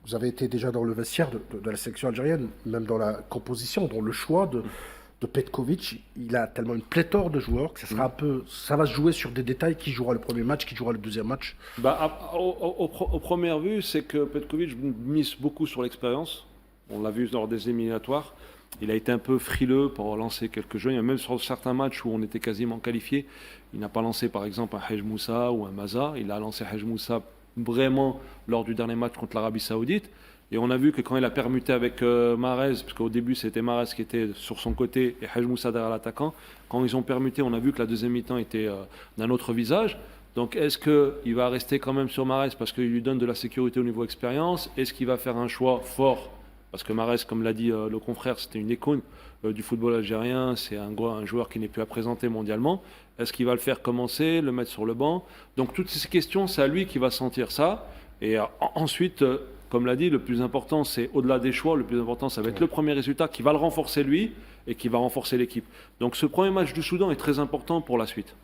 Vous avez été déjà dans le vestiaire de la sélection algérienne, même dans la composition, dans le choix de Petkovic. Il a tellement une pléthore de joueurs que ça sera un peu, ça va se jouer sur des détails qui jouera le premier match, qui jouera le deuxième match. Aux premières vues, c'est que Petkovic mise beaucoup sur l'expérience. On l'a vu lors des éliminatoires. Il a été un peu frileux pour lancer quelques jeunes. Il y a même sur certains matchs où on était quasiment qualifié, il n'a pas lancé par exemple un Hej Moussa ou un Maza. Il a lancé Hej Moussa vraiment lors du dernier match contre l'Arabie Saoudite. Et on a vu que quand il a permuté avec Mahrez, parce qu'au début c'était Mahrez qui était sur son côté et Hej Moussa derrière l'attaquant, quand ils ont permuté, on a vu que la deuxième mi-temps était d'un autre visage. Donc est-ce qu'il va rester quand même sur Mahrez parce qu'il lui donne de la sécurité au niveau expérience? Est-ce qu'il va faire un choix fort? Parce que Mahrez, comme l'a dit le confrère, c'était une icône du football algérien, c'est un joueur qui n'est plus à présenter mondialement. Est-ce qu'il va le faire commencer, le mettre sur le banc? Donc toutes ces questions, c'est à lui qui va sentir ça. Et ensuite, comme l'a dit, le plus important, c'est au-delà des choix, le plus important, ça va être le premier résultat qui va le renforcer lui et qui va renforcer l'équipe. Donc ce premier match du Soudan est très important pour la suite.